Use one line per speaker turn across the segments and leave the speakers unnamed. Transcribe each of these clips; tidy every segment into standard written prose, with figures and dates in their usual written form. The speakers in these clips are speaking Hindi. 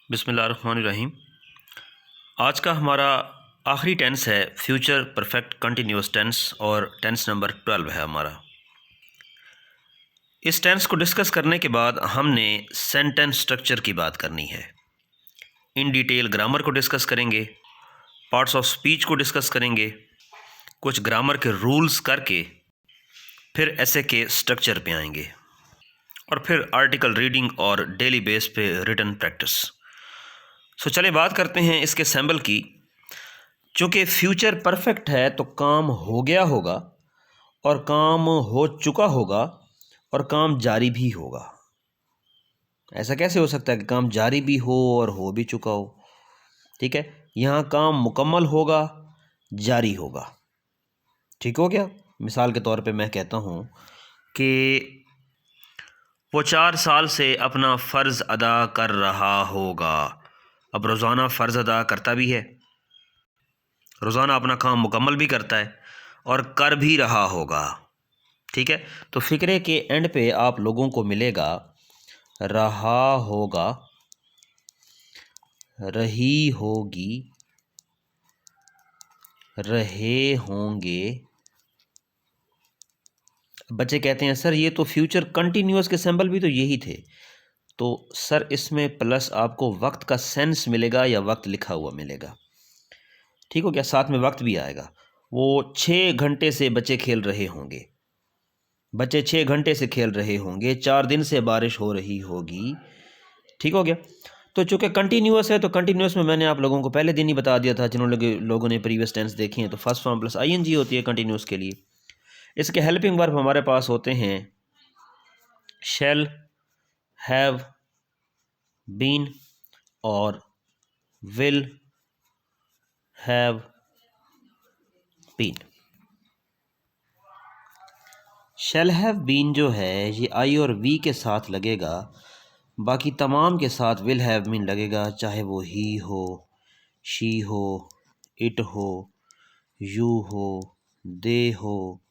बिस्मिल्लाहिर्रहमानिर्रहीम। आज का हमारा आखिरी टेंस है फ्यूचर परफेक्ट कंटिन्यूस टेंस और टेंस नंबर 12 है हमारा। इस टेंस को डिस्कस करने के बाद हमने सेंटेंस स्ट्रक्चर की बात करनी है। इन डिटेल ग्रामर को डिस्कस करेंगे, पार्ट्स ऑफ स्पीच को डिस्कस करेंगे, कुछ ग्रामर के रूल्स करके फिर ऐसे के स्ट्रक्चर पे आएंगे और फिर आर्टिकल रीडिंग और डेली बेस पे रिटन प्रैक्टिस। सो चलिए बात करते हैं इसके सैम्बल की। चूँकि फ्यूचर परफेक्ट है तो काम हो गया होगा और काम हो चुका होगा और काम जारी भी होगा। ऐसा कैसे हो सकता है कि काम जारी भी हो भी चुका हो? ठीक है, यहाँ काम मुकम्मल होगा, जारी होगा। ठीक हो गया। मिसाल के तौर पे मैं कहता हूँ कि वो 4 साल से अपना फ़र्ज़ अदा कर रहा होगा। अब रोज़ाना फ़र्ज़ अदा करता भी है, रोज़ाना अपना काम मुकम्मल भी करता है और कर भी रहा होगा। ठीक है, तो फ़िक्रे के एंड पे आप लोगों को मिलेगा रहा होगा, रही होगी, रहे होंगे। बच्चे कहते हैं सर ये तो फ्यूचर कंटिन्यूअस के सिंबल भी तो यही थे। तो सर इसमें प्लस आपको वक्त का सेंस मिलेगा या वक्त लिखा हुआ मिलेगा। ठीक हो गया, साथ में वक्त भी आएगा। वो 6 घंटे से बच्चे खेल रहे होंगे, बच्चे 6 घंटे से खेल रहे होंगे, 4 दिन से बारिश हो रही होगी। ठीक हो गया। तो चूँकि कंटिन्यूअस है तो कंटिन्यूअस में मैंने आप लोगों को पहले दिन ही बता दिया था, जिन्होंने लोगों ने प्रीवियस टेंस देखे हैं, तो फर्स्ट फॉर्म प्लस आईएनजी होती है कंटिन्यूअस के लिए। इसके हेल्पिंग वर्ब हमारे पास होते हैं शैल, हैव, बीन और will have been. Shall have been जो है ये आई और वी के साथ लगेगा, बाकी तमाम के साथ विल हैव बीन लगेगा, चाहे वो ही हो, शी हो, इट हो, यू हो, दे हो।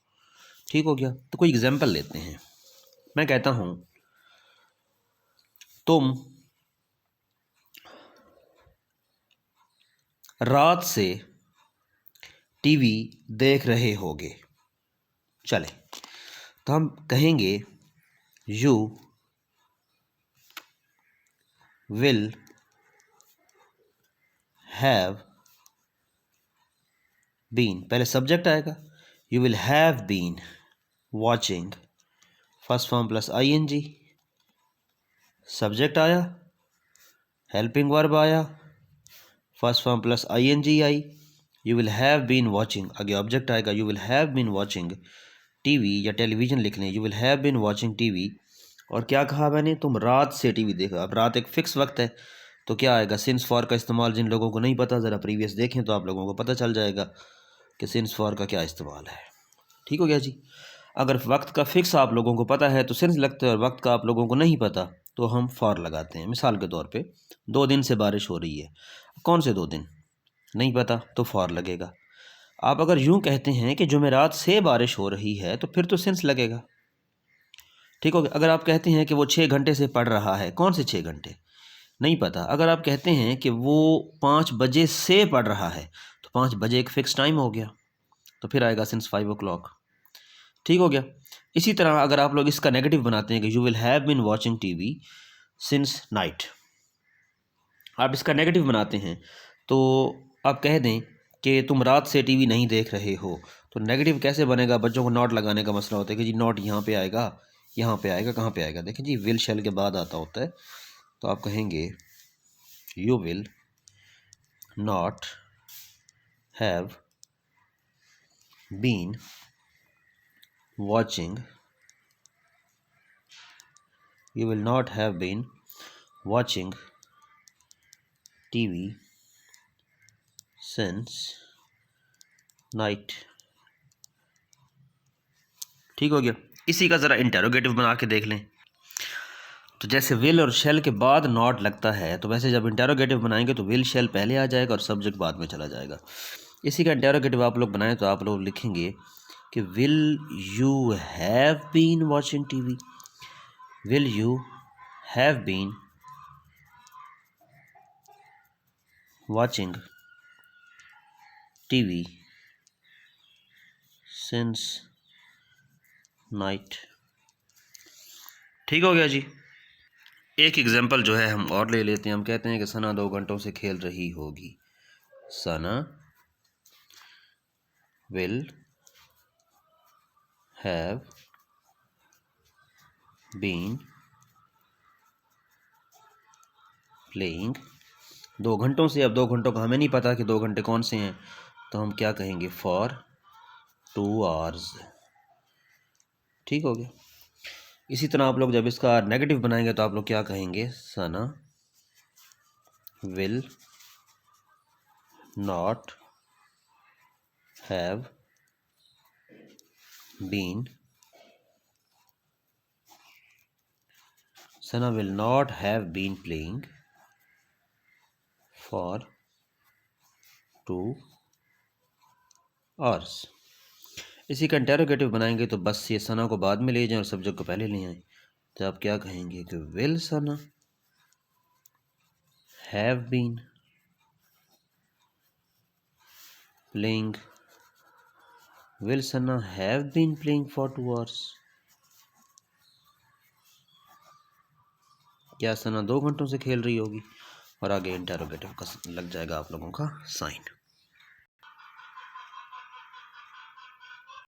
ठीक हो गया। तो कोई एग्जाम्पल लेते हैं। मैं कहता हूँ तुम रात से टीवी देख रहे होगे। चले तो हम कहेंगे यू विल हैव बीन। पहले सब्जेक्ट आएगा, you will have been watching, first form plus ING, subject आया, हेल्पिंग वर्ब आया, फर्स्ट फॉर्म प्लस आईएनजी आई, you will have been watching, आगे ऑब्जेक्ट आएगा, you will have been watching TV या टेलीविज़न लिख लें, you will have been watching TV. और क्या कहा मैंने, तुम रात से टीवी देखा। अब रात एक फ़िक्स वक्त है तो क्या आएगा, सिंस फॉर का इस्तेमाल। जिन लोगों को नहीं पता ज़रा प्रीवियस देखें तो आप लोगों को पता चल जाएगा कि सिंस फॉर का क्या इस्तेमाल है। ठीक हो गया जी। अगर वक्त का फ़िक्स आप लोगों को पता है तो सिंस लगता है, और वक्त का आप लोगों को नहीं पता तो हम फॉर लगाते हैं। मिसाल के तौर पे 2 दिन से बारिश हो रही है। कौन से 2 दिन नहीं पता तो फॉर लगेगा। आप अगर यूँ कहते हैं कि जुमेरात से बारिश हो रही है तो फिर तो सिंस लगेगा। ठीक हो गया। अगर आप कहते हैं कि वो 6 घंटे से पढ़ रहा है, कौन से 6 घंटे नहीं पता। अगर आप कहते हैं कि वो 5 बजे से पढ़ रहा है तो 5 बजे एक फ़िक्स टाइम हो गया, तो फिर आएगा सिंस 5 o'clock। ठीक हो गया। इसी तरह अगर आप लोग इसका नेगेटिव बनाते हैं कि you will have been watching TV since night, आप इसका नेगेटिव बनाते हैं तो आप कह दें कि तुम रात से टीवी नहीं देख रहे हो। तो नेगेटिव कैसे बनेगा, बच्चों को नॉट लगाने का मसला होता है कि जी नॉट यहाँ पे आएगा, यहाँ पे आएगा, कहाँ पे आएगा। देखें जी, विल शैल के बाद आता होता है। तो आप कहेंगे you will not have been watching, you will not have been watching TV since night। ठीक हो गया। इसी का ज़रा इंटेरोगेटिव बना के देख लें। तो जैसे विल और शेल के बाद नॉट लगता है, तो वैसे जब इंटेरोगेटिव बनाएंगे तो विल शेल पहले आ जाएगा और सब्जेक्ट बाद में चला जाएगा। इसी का इंटेरोगेटिव आप लोग बनाएं तो आप लोग लिखेंगे कि will you have been watching TV, will you have been watching TV since night। ठीक हो गया जी। एक एग्जाम्पल जो है हम और ले लेते हैं। हम कहते हैं कि सना 2 घंटों से खेल रही होगी। सना will have been playing। 2 घंटों से, अब 2 घंटों का हमें नहीं पता कि 2 घंटे कौन से हैं, तो हम क्या कहेंगे, फॉर 2 hours। ठीक हो गया। इसी तरह आप लोग जब इसका नेगेटिव बनाएंगे तो आप लोग क्या कहेंगे, Sana will not have been, Sana will not have been playing for 2 hours। इसी का इंटेरोगेटिव बनाएंगे तो बस ये सना को बाद में ले जाएं और सब्जेक्ट को पहले ले आएं, तो आप क्या कहेंगे कि will Sana have been playing, will Sana have been playing for 2 hours। क्या सना 2 घंटों से खेल रही होगी, और आगे इंटेरोगेटिव का लग जाएगा आप लोगों का साइन।